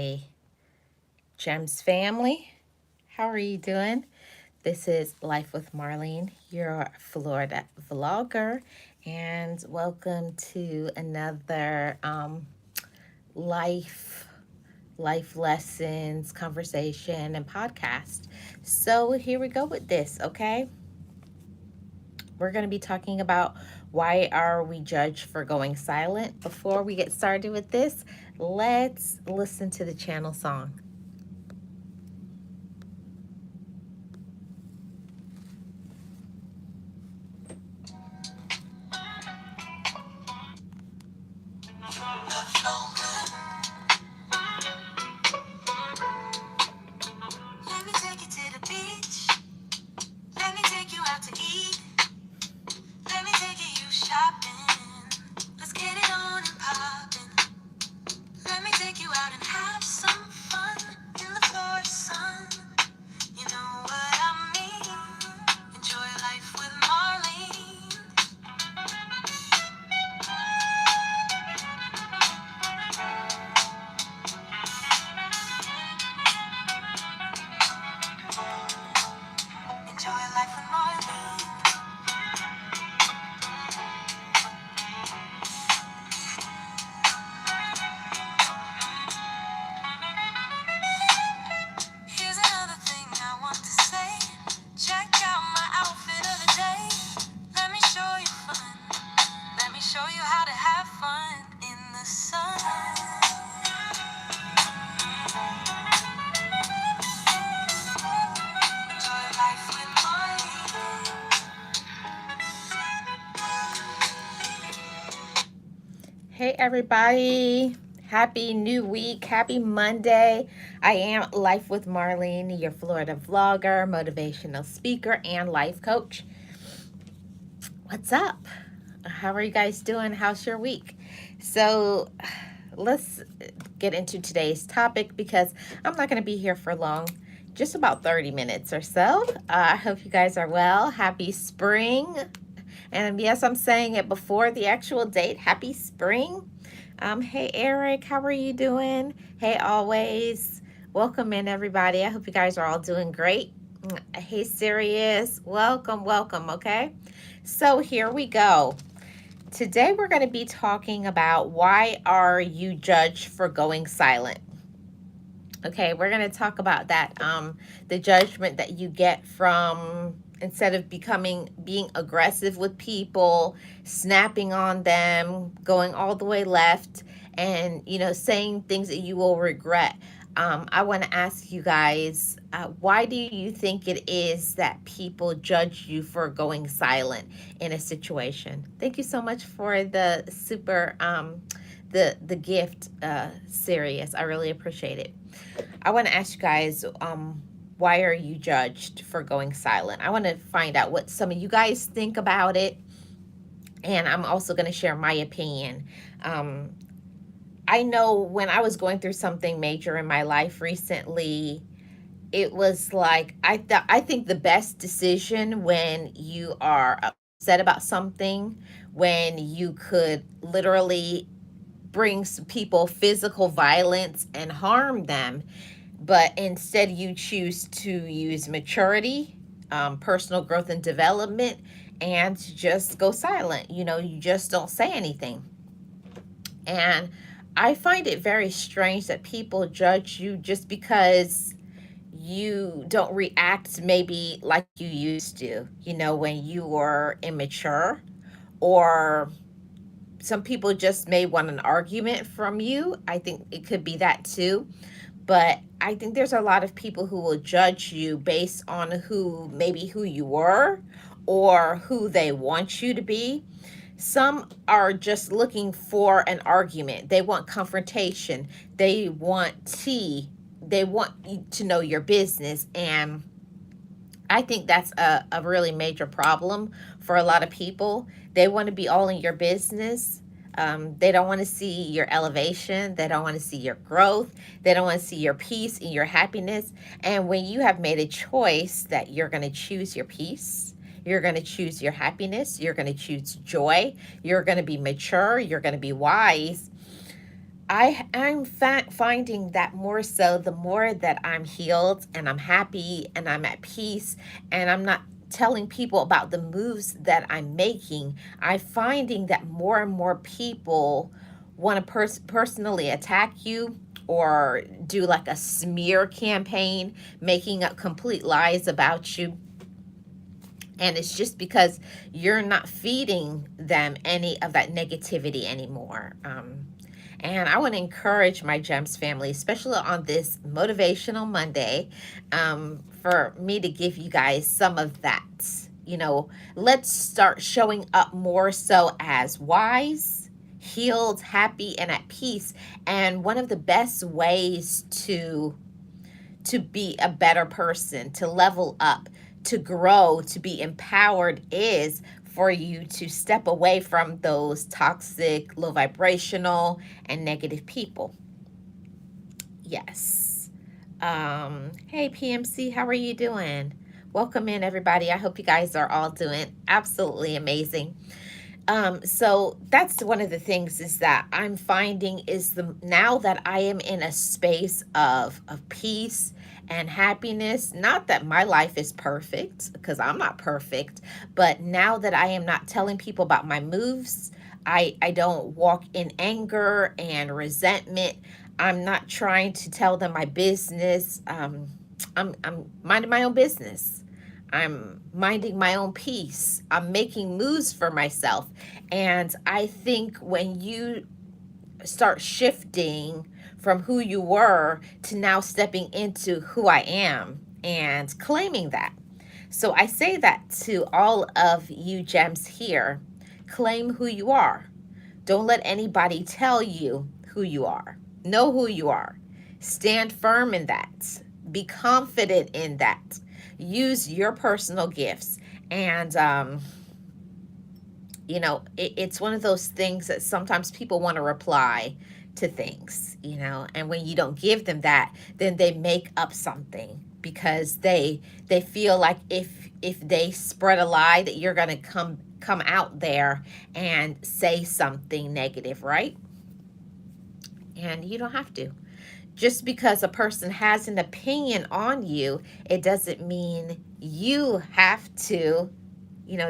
Hey, Gems family, how are you doing? This is Life with Marlene, your Florida vlogger, and welcome to another life life lessons, conversation, and podcast. So here we go with this, okay? We're going to be talking about why are we judged for going silent. Before we get started with this, let's listen to the channel song. Let me take you to the beach. Let me take you out to eat. Let me take you shopping. Let's get it on and poppin'. Let me take you out and have some fun in the Florida sun. You know what I mean? Enjoy life with Marlene. Enjoy life with Marlene. Here's another thing I want to say. Check out my outfit of the day. Let me show you fun. Let me show you how to have fun in the sun. Enjoy life with Marlene. Hey everybody. Happy new week. Happy Monday. I am Life with Marlene, your Florida vlogger, motivational speaker, and life coach. What's up? How are you guys doing? How's your week? So let's get into today's topic because I'm not going to be here for long, just about 30 minutes or so. I hope you guys are well. Happy spring. And yes, I'm saying it before the actual date. Happy spring. Hey, Eric, how are you doing? Hey, always. Welcome in, everybody. I hope you guys are all doing great. Hey, Sirius. Welcome, welcome, okay? So here we go. Today we're going to be talking about why are you judged for going silent? Okay, we're going to talk about that, the judgment that you get from instead of being aggressive with people, snapping on them, going all the way left, and saying things that you will regret. I want to ask you guys, why do you think it is that people judge you for going silent in a situation? Thank you so much for the super the gift, Sirius. I really appreciate it. I want to ask you guys, why are you judged for going silent? I want to find out what some of you guys think about it, and I'm also going to share my opinion. Um, I know when I was going through something major in my life recently, it was like I think the best decision when you are upset about something, when you could literally bring some people physical violence and harm them, but instead you choose to use maturity, personal growth and development, and to just go silent. You just don't say anything. And I find it very strange that people judge you just because you don't react maybe like you used to, when you were immature, or some people just may want an argument from you. I think it could be that too. But I think there's a lot of people who will judge you based on who you were or who they want you to be. Some are just looking for an argument. They want confrontation. They want tea. They want you to know your business. And I think that's a really major problem for a lot of people. They want to be all in your business. They don't want to see your elevation. They don't want to see your growth. They don't want to see your peace and your happiness. And when you have made a choice that you're going to choose your peace, you're going to choose your happiness, you're going to choose joy, you're going to be mature, you're going to be wise, I'm finding that more so the more that I'm healed and I'm happy and I'm at peace and I'm not telling people about the moves that I'm making, I'm finding that more and more people want to personally attack you or do like a smear campaign, making up complete lies about you. And it's just because you're not feeding them any of that negativity anymore. And I want to encourage my GEMS family, especially on this Motivational Monday, for me to give you guys some of that. Let's start showing up more so as wise, healed, happy, and at peace. And one of the best ways to be a better person, to level up, to grow, to be empowered is for you to step away from those toxic, low vibrational, and negative people. Yes. Hey, PMC, how are you doing? Welcome in, everybody. I hope you guys are all doing absolutely amazing. So that's one of the things is that I'm finding is now that I am in a space of peace and happiness, not that my life is perfect because I'm not perfect, but now that I am not telling people about my moves, I don't walk in anger and resentment. I'm not trying to tell them my business. I'm minding my own business. I'm minding my own peace. I'm making moves for myself. And I think when you start shifting from who you were to now stepping into who I am and claiming that. So I say that to all of you gems here. Claim who you are. Don't let anybody tell you who you are. Know who you are. Stand firm in that. Be confident in that. Use your personal gifts. And, it's one of those things that sometimes people want to reply to things, and when you don't give them that, then they make up something because they feel like if they spread a lie that you're going to come out there and say something negative, right? And you don't have to. Just because a person has an opinion on you, it doesn't mean you have to,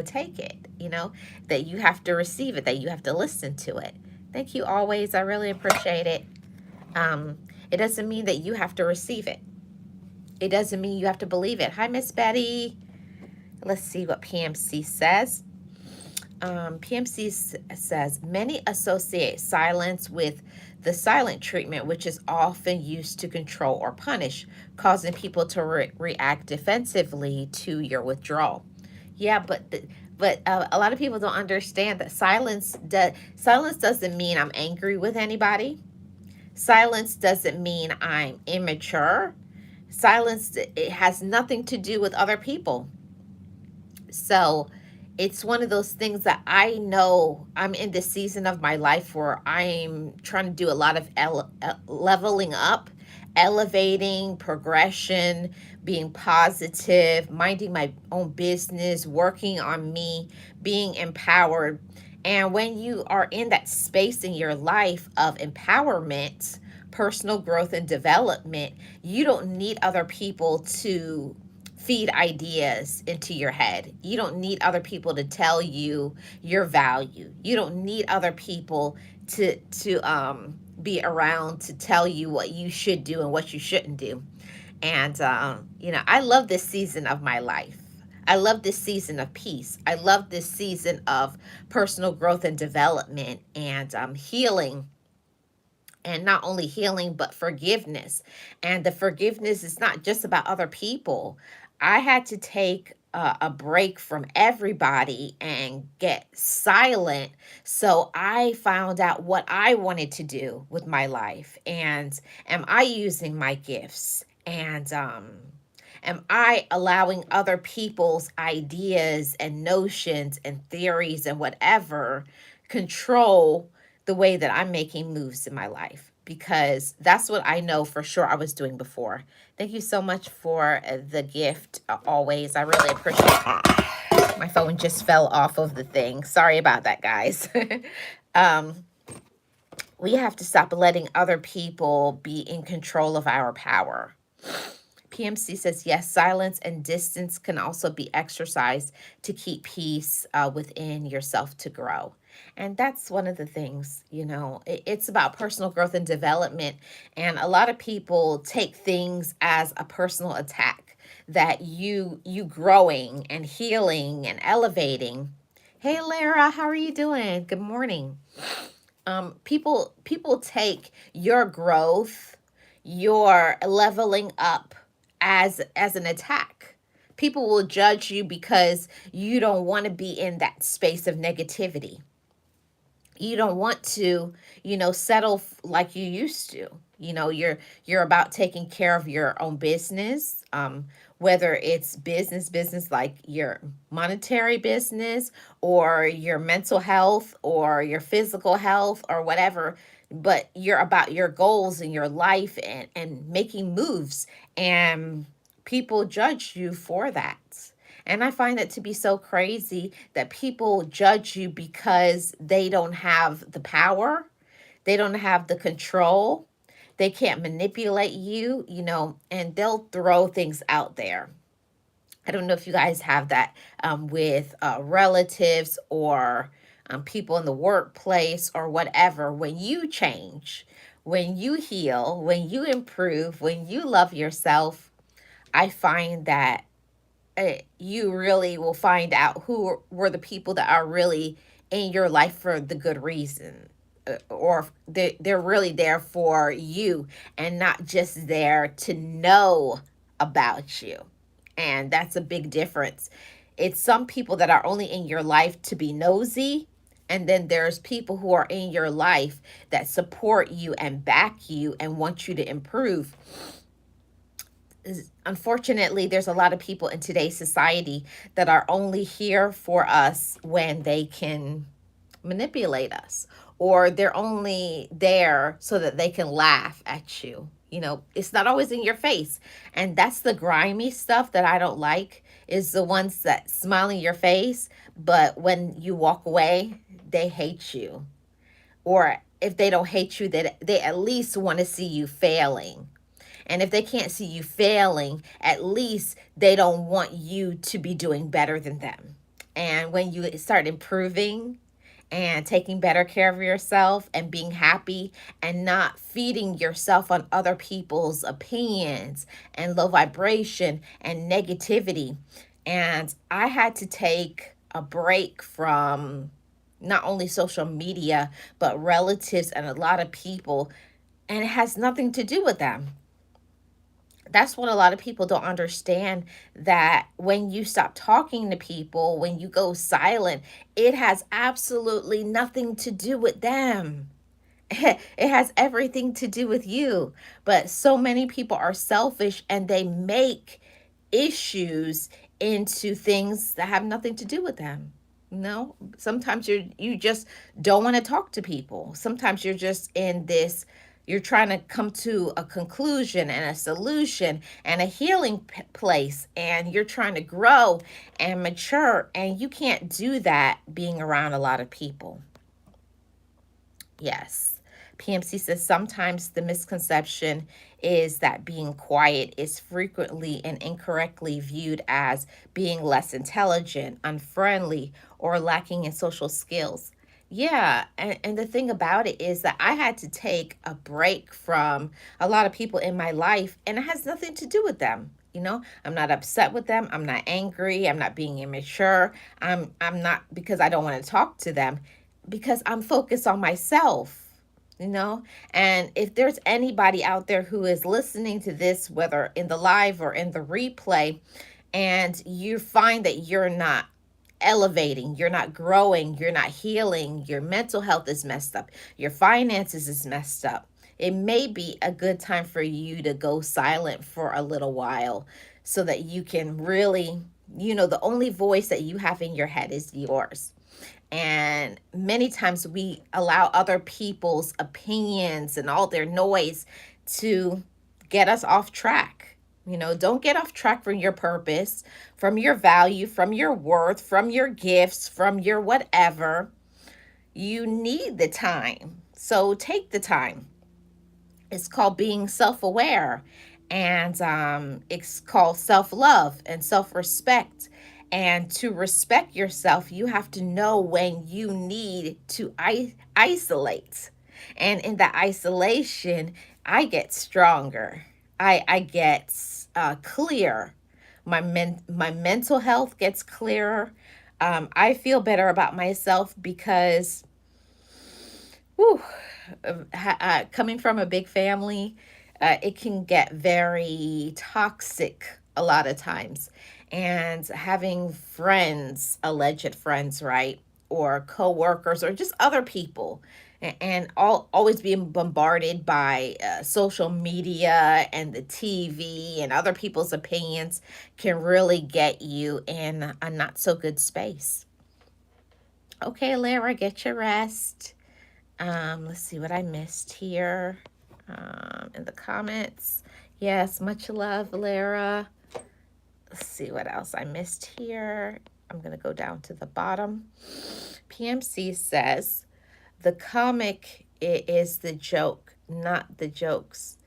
take it, that you have to receive it, that you have to listen to it. Thank you always. I really appreciate it. It doesn't mean that you have to receive it. It doesn't mean you have to believe it. Hi, Miss Betty. Let's see what PMC says. PMC says, many associate silence with the silent treatment, which is often used to control or punish, causing people to react defensively to your withdrawal. Yeah, but a lot of people don't understand that silence doesn't mean I'm angry with anybody. Silence doesn't mean I'm immature. Silence, it has nothing to do with other people. So it's one of those things that I know I'm in this season of my life where I'm trying to do a lot of leveling up, elevating, progression, being positive, minding my own business, working on me, being empowered. And when you are in that space in your life of empowerment, personal growth and development, you don't need other people to feed ideas into your head. You don't need other people to tell you your value. You don't need other people to be around to tell you what you should do and what you shouldn't do. And I love this season of my life. I love this season of peace. I love this season of personal growth and development and healing, and not only healing but forgiveness. And the forgiveness is not just about other people. I had to take a break from everybody and get silent so I found out what I wanted to do with my life, and am I using my gifts, and am I allowing other people's ideas and notions and theories and whatever control the way that I'm making moves in my life? Because that's what I know for sure I was doing before. Thank you so much for the gift, always. I really appreciate it. My phone just fell off of the thing. Sorry about that, guys. We have to stop letting other people be in control of our power. PMC says, yes, silence and distance can also be exercised to keep peace within yourself to grow. And that's one of the things, it's about personal growth and development. And a lot of people take things as a personal attack, that you growing and healing and elevating. Hey Lara, how are you doing? Good morning. People take your growth, your leveling up as an attack. People will judge you because you don't want to be in that space of negativity. You don't want to, settle like you used to. You're about taking care of your own business, whether it's business like your monetary business or your mental health or your physical health or whatever, but you're about your goals in your life and making moves, and people judge you for that. And I find that to be so crazy, that people judge you because they don't have the power, they don't have the control, they can't manipulate you, and they'll throw things out there. I don't know if you guys have that with relatives or people in the workplace or whatever. When you change, when you heal, when you improve, when you love yourself, I find that you really will find out who were the people that are really in your life for the good reason, or they're really there for you and not just there to know about you. And that's a big difference. It's some people that are only in your life to be nosy, and then there's people who are in your life that support you and back you and want you to improve. Unfortunately, there's a lot of people in today's society that are only here for us when they can manipulate us, or they're only there so that they can laugh at you. It's not always in your face. And that's the grimy stuff that I don't like, is the ones that smile in your face, but when you walk away, they hate you. Or if they don't hate you, they at least want to see you failing. And if they can't see you failing, at least they don't want you to be doing better than them. And when you start improving and taking better care of yourself and being happy and not feeding yourself on other people's opinions and low vibration and negativity. And I had to take a break from not only social media, but relatives and a lot of people. And it has nothing to do with them. That's what a lot of people don't understand, that when you stop talking to people, when you go silent, it has absolutely nothing to do with them. It has everything to do with you. But so many people are selfish and they make issues into things that have nothing to do with them. Sometimes you just don't want to talk to people. Sometimes you're just in this, you're trying to come to a conclusion and a solution and a healing place, and you're trying to grow and mature, and you can't do that being around a lot of people. Yes. PMC says sometimes the misconception is that being quiet is frequently and incorrectly viewed as being less intelligent, unfriendly, or lacking in social skills. Yeah, and the thing about it is that I had to take a break from a lot of people in my life, and it has nothing to do with them. I'm not upset with them. I'm not angry. I'm not being immature. I'm not, because I don't want to talk to them, because I'm focused on myself. And if there's anybody out there who is listening to this, whether in the live or in the replay, and you find that you're not elevating, you're not growing, you're not healing, your mental health is messed up, your finances is messed up, it may be a good time for you to go silent for a little while, so that you can really, the only voice that you have in your head is yours. And many times we allow other people's opinions and all their noise to get us off track. Don't get off track from your purpose, from your value, from your worth, from your gifts, from your whatever. You need the time. So take the time. It's called being self aware, and it's called self love and self respect. And to respect yourself, you have to know when you need to isolate. And in that isolation, I get stronger. I get clear. My mental health gets clearer. I feel better about myself because, whew, coming from a big family, it can get very toxic a lot of times. And having friends, alleged friends, right? Or coworkers or just other people, and always being bombarded by social media and the TV and other people's opinions can really get you in a not so good space. Okay, Lara, get your rest. Let's see what I missed here in the comments. Yes, much love, Lara. Let's see what else I missed here. I'm going to go down to the bottom. PMC says the comic is the joke, not the jokes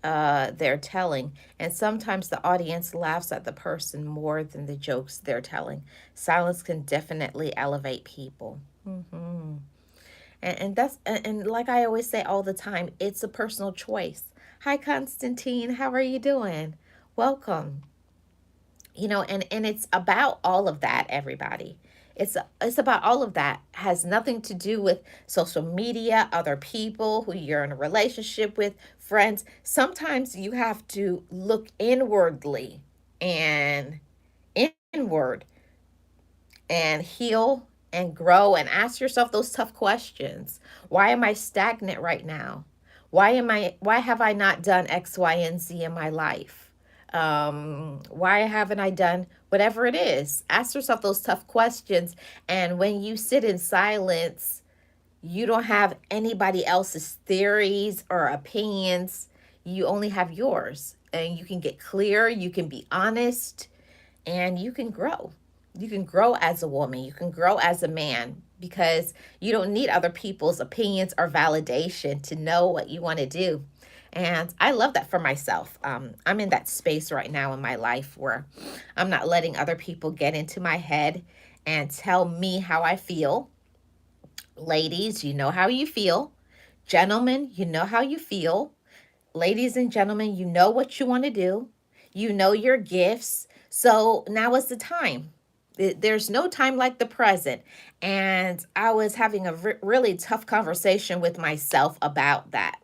they're telling. And sometimes the audience laughs at the person more than the jokes they're telling. Silence can definitely elevate people. Mm-hmm. And that's and like I always say all the time, it's a personal choice. Hi Constantine, how are you doing? Welcome. And it's about all of that, everybody. It's about all of that. Has nothing to do with social media, other people who you're in a relationship with, friends. Sometimes you have to look inwardly and inward and heal and grow and ask yourself those tough questions. Why am I stagnant right now? Why have I not done X, Y, and Z in my life? Why haven't I done whatever it is? Ask yourself those tough questions. And when you sit in silence, you don't have anybody else's theories or opinions. You only have yours. And you can get clear, you can be honest, and you can grow. You can grow as a woman, you can grow as a man because you don't need other people's opinions or validation to know what you want to do. And I love that for myself. I'm in that space right now in my life where I'm not letting other people get into my head and tell me how I feel. Ladies, you know how you feel. Gentlemen, you know how you feel. Ladies and gentlemen, you know what you want to do. You know your gifts. So now is the time. There's no time like the present. And I was having a really tough conversation with myself about that.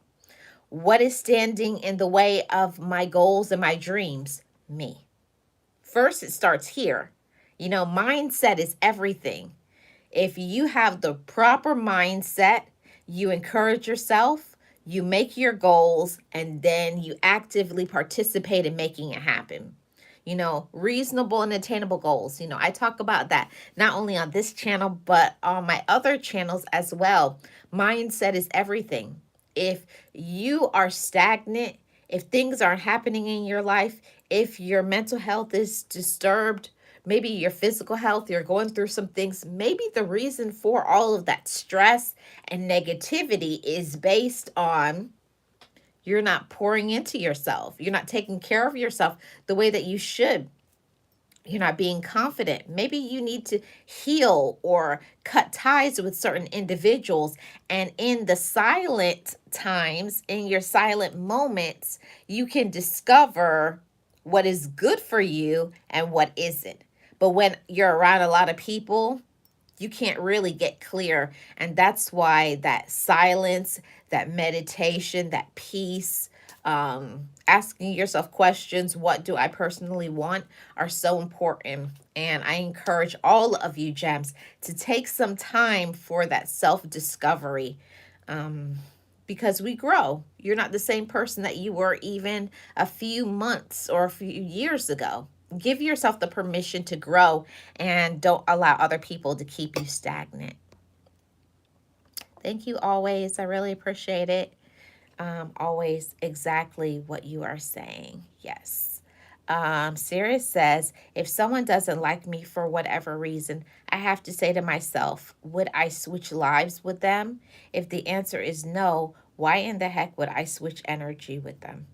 What is standing in the way of my goals and my dreams? Me. First, it starts here. Mindset is everything. If you have the proper mindset, you encourage yourself, you make your goals, and then you actively participate in making it happen. Reasonable and attainable goals. I talk about that not only on this channel, but on my other channels as well. Mindset is everything. If you are stagnant, if things aren't happening in your life, if your mental health is disturbed, maybe your physical health, you're going through some things, maybe the reason for all of that stress and negativity is based on you're not pouring into yourself. You're not taking care of yourself the way that you should. You're not being confident. Maybe you need to heal or cut ties with certain individuals. And in the silent times, in your silent moments, you can discover what is good for you and what isn't. But when you're around a lot of people, you can't really get clear. And that's why that silence, that meditation, that peace, asking yourself questions, what do I personally want, are so important. And I encourage all of you, gems, to take some time for that self discovery. Because we grow. You're not the same person that you were even a few months or a few years ago. Give yourself the permission to grow and don't allow other people to keep you stagnant. Thank you always. I really appreciate it. Always exactly what you are saying. Yes. Sirius says, if someone doesn't like me for whatever reason, I have to say to myself, would I switch lives with them? If the answer is no, why in the heck would I switch energy with them?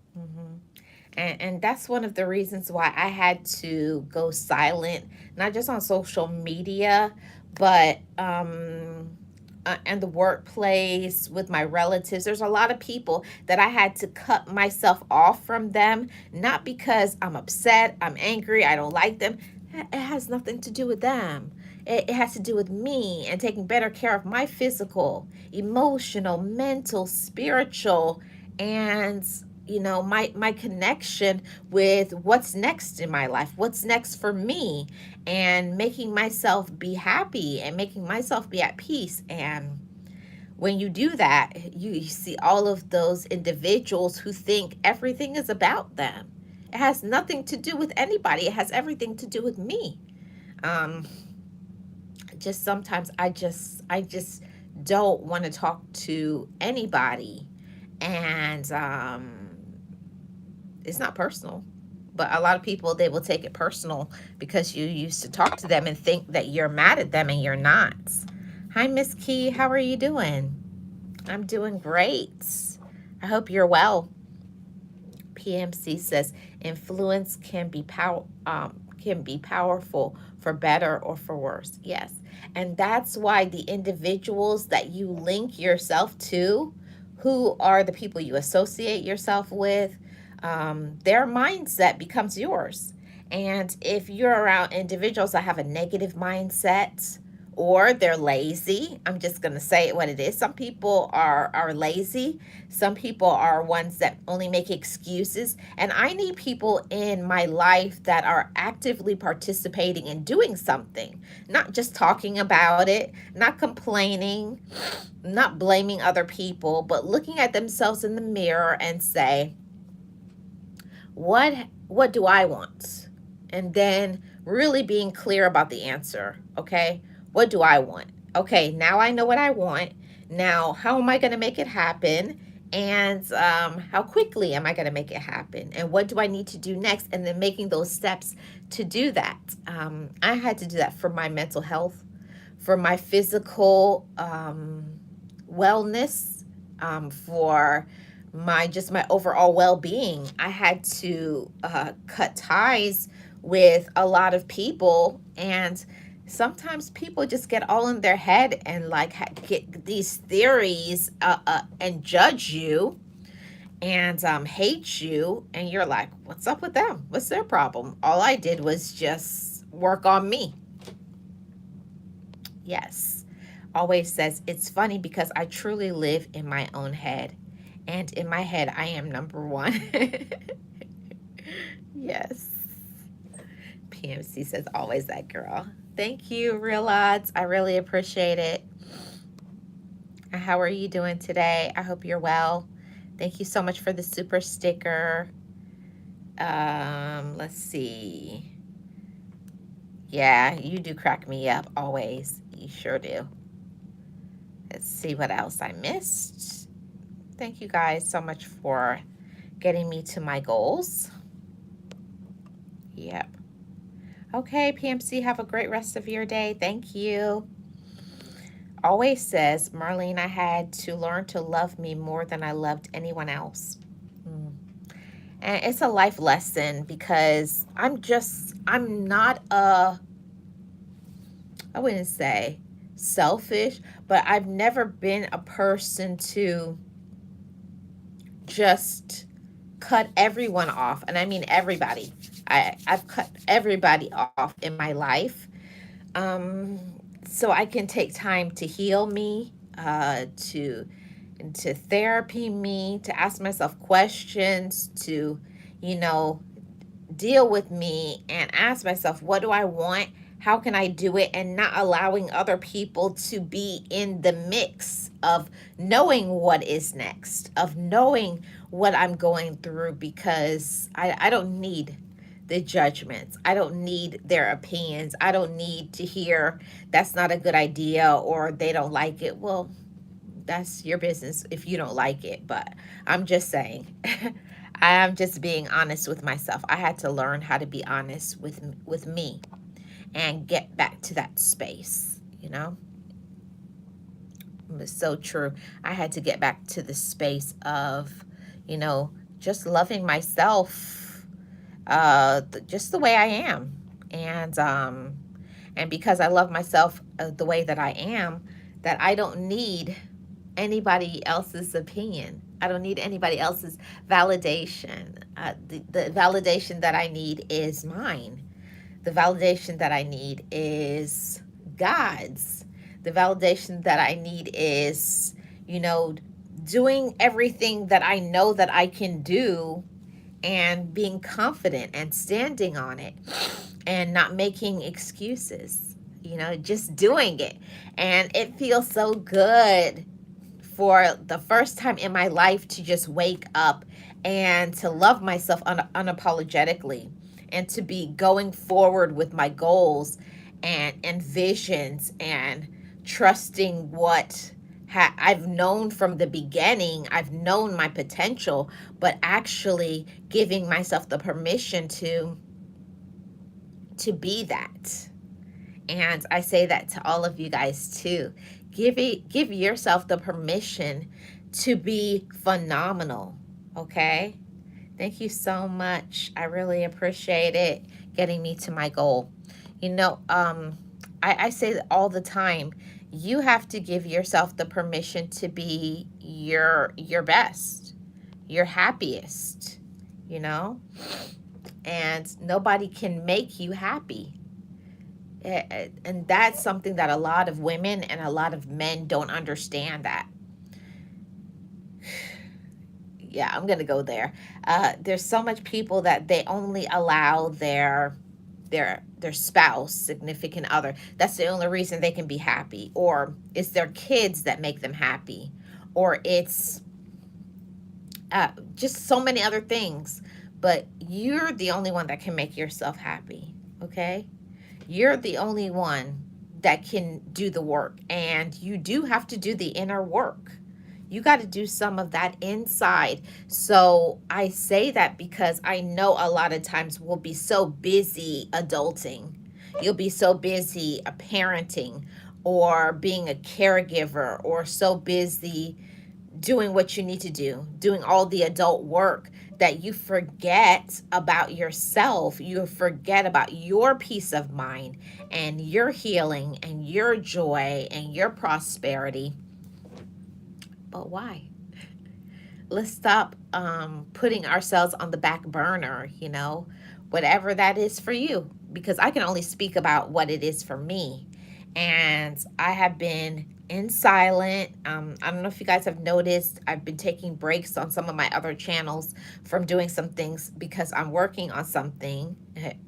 And that's one of the reasons why I had to go silent, not just on social media, but and the workplace with my relatives. There's a lot of people that I had to cut myself off from them, not because I'm upset, I'm angry, I don't like them. It has nothing to do with them. It has to do with me and taking better care of my physical, emotional, mental, spiritual, and my connection with what's next in my life, what's next for me, and making myself be happy and making myself be at peace. And when you do that, you see all of those individuals who think everything is about them. It has nothing to do with anybody, it has everything to do with me. um just sometimes I just don't want to talk to anybody. And it's not personal, but a lot of people, they will take it personal because you used to talk to them and think that you're mad at them, and you're not. Hi, Miss Key, how are you doing? I'm doing great. I hope you're well. PMC says influence can be powerful for better or for worse. Yes. And that's why the individuals that you link yourself to, who are the people you associate yourself with, their mindset becomes yours. And if you're around individuals that have a negative mindset, or they're lazy, I'm just going to say it what it is. Some people are lazy. Some people are ones that only make excuses. And I need people in my life that are actively participating in doing something, not just talking about it, not complaining, not blaming other people, but looking at themselves in the mirror and say, what do I want? And then really being clear about the answer. Okay, what do I want? Okay, now I know what I want. Now, how am I going to make it happen? And how quickly am I going to make it happen? And what do I need to do next? And then making those steps to do that. I had to do that for my mental health, for my physical wellness, for my overall well-being. I had to cut ties with a lot of people, and sometimes people just get all in their head and like get these theories and judge you and hate you, and you're like, what's up with them? What's their problem? All I did was just work on me. Yes. Always says, it's funny because I truly live in my own head. And in my head, I am number one. Yes. PMC says, always that girl. Thank you, Real Odds. I really appreciate it. How are you doing today? I hope you're well. Thank you so much for the super sticker. Let's see. Yeah, you do crack me up always. You sure do. Let's see what else I missed. Thank you guys so much for getting me to my goals. Yep. Okay, PMC, have a great rest of your day. Thank you. Always says, Marlene, I had to learn to love me more than I loved anyone else. And it's a life lesson because I'm not I wouldn't say selfish, but I've never been a person to just cut everyone off. And I mean everybody. I've cut everybody off in my life. So I can take time to heal me, to therapy me, to ask myself questions, to, you know, deal with me and ask myself, what do I want? How can I do it? And not allowing other people to be in the mix of knowing what is next, of knowing what I'm going through, because I don't need the judgments. I don't need their opinions. I don't need to hear that's not a good idea or they don't like it. Well, that's your business if you don't like it. But I'm just saying, I'm just being honest with myself. I had to learn how to be honest with me. and get back to that space, you know? It's so true. I had to get back to the space of, you know, just loving myself, just the way I am. And because I love myself the way that I am, that I don't need anybody else's opinion. I don't need anybody else's validation. The validation that I need is mine. The validation that I need is God's. The validation that I need is, you know, doing everything that I know that I can do and being confident and standing on it and not making excuses, you know, just doing it. And it feels so good for the first time in my life to just wake up and to love myself unapologetically and to be going forward with my goals and visions and trusting what I've known from the beginning. I've known my potential, but actually giving myself the permission to be that. And I say that to all of you guys too. Give yourself the permission to be phenomenal. Okay? Thank you so much. I really appreciate it getting me to my goal. You know, I say that all the time. You have to give yourself the permission to be your best, your happiest, you know? And nobody can make you happy. And that's something that a lot of women and a lot of men don't understand. That yeah, I'm gonna go there. There's so much people that they only allow their spouse, significant other, that's the only reason they can be happy, or it's their kids that make them happy, or it's just so many other things. But you're the only one that can make yourself happy. Okay, you're the only one that can do the work, and you do have to do the inner work. You got to do some of that inside. So I say that because I know a lot of times we'll be so busy adulting. You'll be so busy parenting or being a caregiver, or so busy doing what you need to do, doing all the adult work, that you forget about yourself. You forget about your peace of mind and your healing and your joy and your prosperity. But why? Let's stop putting ourselves on the back burner, you know, whatever that is for you, because I can only speak about what it is for me. And I have been in silent. I don't know if you guys have noticed, I've been taking breaks on some of my other channels from doing some things because I'm working on something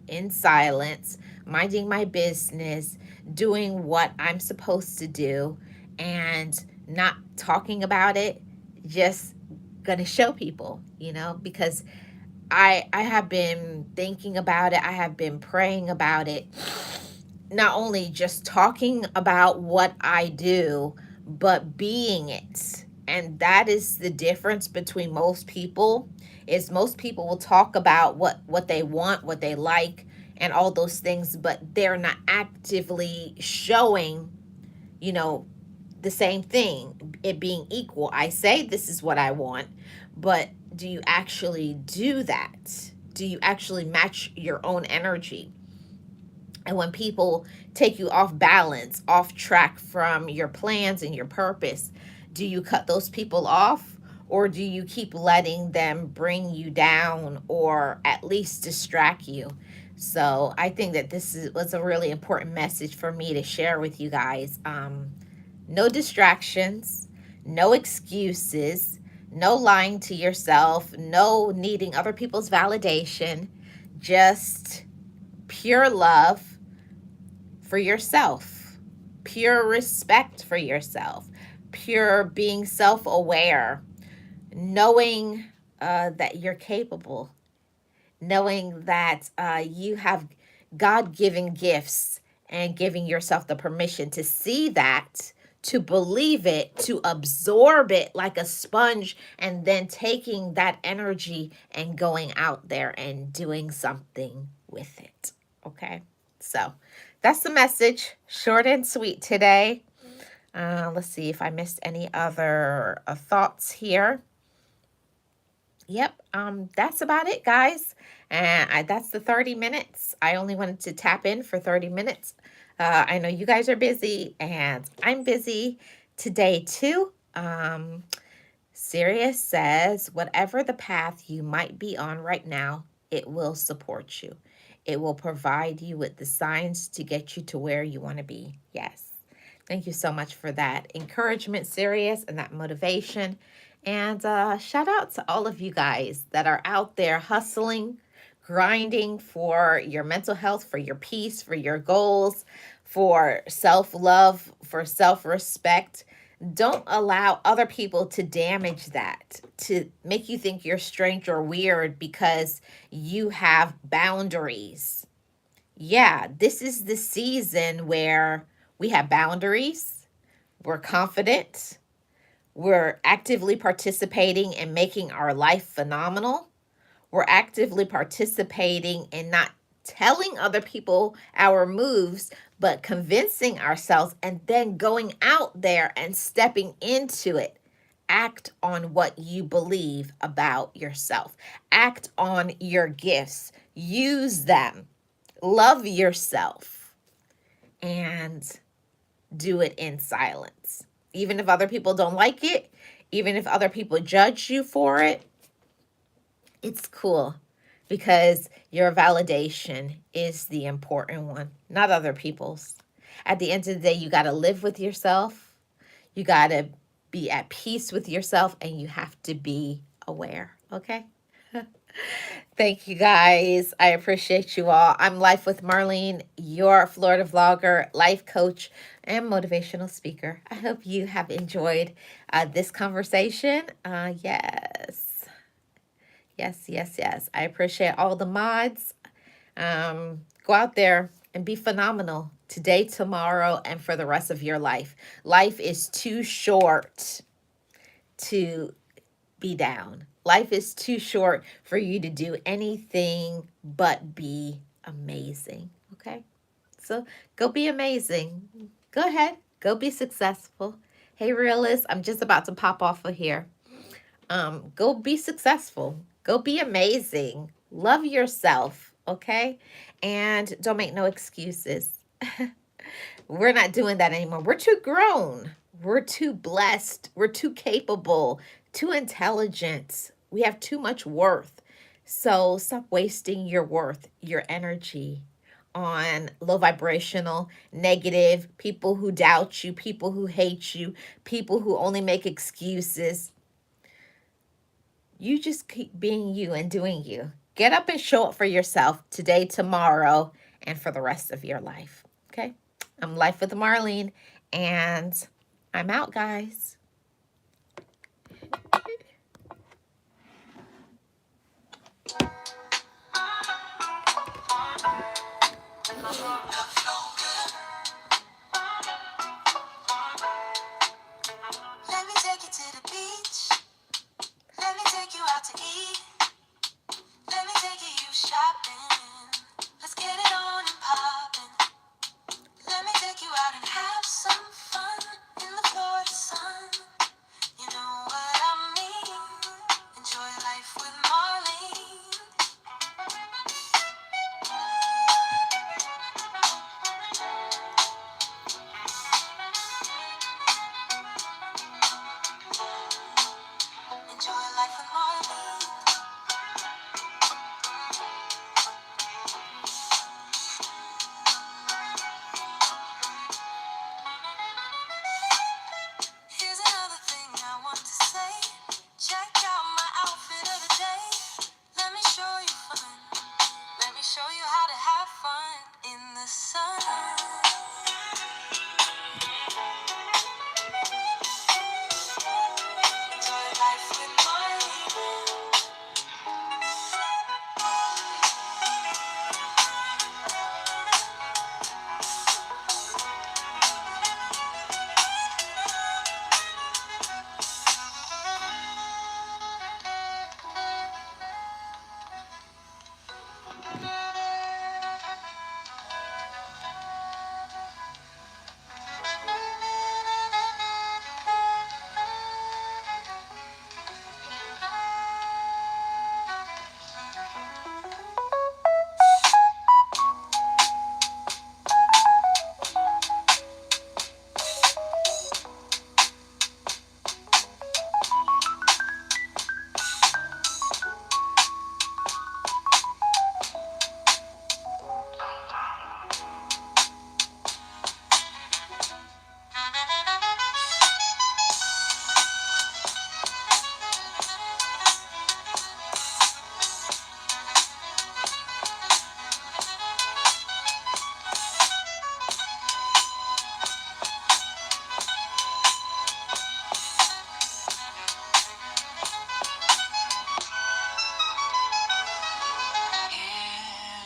in silence, minding my business, doing what I'm supposed to do, and not talking about it, just gonna show people, you know, because I have been thinking about it, I have been praying about it, not only just talking about what I do, but being it. And that is the difference between most people. Is most people will talk about what they want, what they like, and all those things, but they're not actively showing, you know, the same thing, it being equal. I say this is what I want, but do you actually do that? Do you actually match your own energy? And when people take you off balance, off track from your plans and your purpose, do you cut those people off, or do you keep letting them bring you down or at least distract you? So I think that was a really important message for me to share with you guys. No distractions, no excuses, no lying to yourself, no needing other people's validation, just pure love for yourself, pure respect for yourself, pure being self aware, knowing that you're capable, knowing that you have God given gifts, and giving yourself the permission to see that, to believe it, to absorb it like a sponge, and then taking that energy and going out there and doing something with it. Okay? So that's the message. Short and sweet today. Let's see if I missed any other thoughts here. Yep, that's about it, guys. And that's the 30 minutes. I only wanted to tap in for 30 minutes. I know you guys are busy, and I'm busy today too. Sirius says, whatever the path you might be on right now, it will support you. It will provide you with the signs to get you to where you want to be. Yes. Thank you so much for that encouragement, Sirius, and that motivation. And shout out to all of you guys that are out there hustling, grinding for your mental health, for your peace, for your goals, for self love, for self respect. Don't allow other people to damage that, to make you think you're strange or weird because you have boundaries. Yeah, this is the season where we have boundaries, we're confident, we're actively participating in making our life phenomenal. We're actively participating in not telling other people our moves, but convincing ourselves and then going out there and stepping into it. Act on what you believe about yourself, act on your gifts, use them, love yourself, and do it in silence. Even if other people don't like it, even if other people judge you for it, it's cool because your validation is the important one, not other people's. At the end of the day, you got to live with yourself. You got to be at peace with yourself, and you have to be aware, okay? Thank you guys. I appreciate you all. I'm Life with Marlene, your Florida vlogger, life coach, and motivational speaker. I hope you have enjoyed this conversation. Yes. Yes, yes, yes. I appreciate all the mods. Go out there and be phenomenal today, tomorrow, and for the rest of your life. Life is too short to be down. Life is too short for you to do anything but be amazing. Okay? So go be amazing. Go ahead. Go be successful. Hey, realists, I'm just about to pop off of here. Go be successful. Go be amazing. Love yourself. Okay? And don't make no excuses. We're not doing that anymore. We're too grown. We're too blessed. We're too capable, too intelligent. We have too much worth. So stop wasting your worth, your energy on low vibrational, negative people who doubt you, people who hate you, people who only make excuses. You just keep being you and doing you. Get up and show up for yourself today, tomorrow, and for the rest of your life. Okay? I'm Life with Marlene, and I'm out, guys. Let me take you to the beach. Let me take you out to eat. Let me take you shopping. Let's get it on and poppin'. Let me take you out and have some fun in the Florida sun.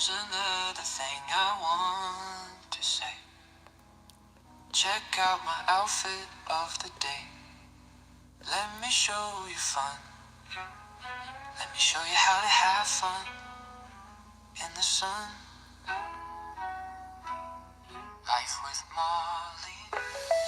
There's another thing I want to say. Check out my outfit of the day. Let me show you fun. Let me show you how to have fun in the sun. Life with Marlene.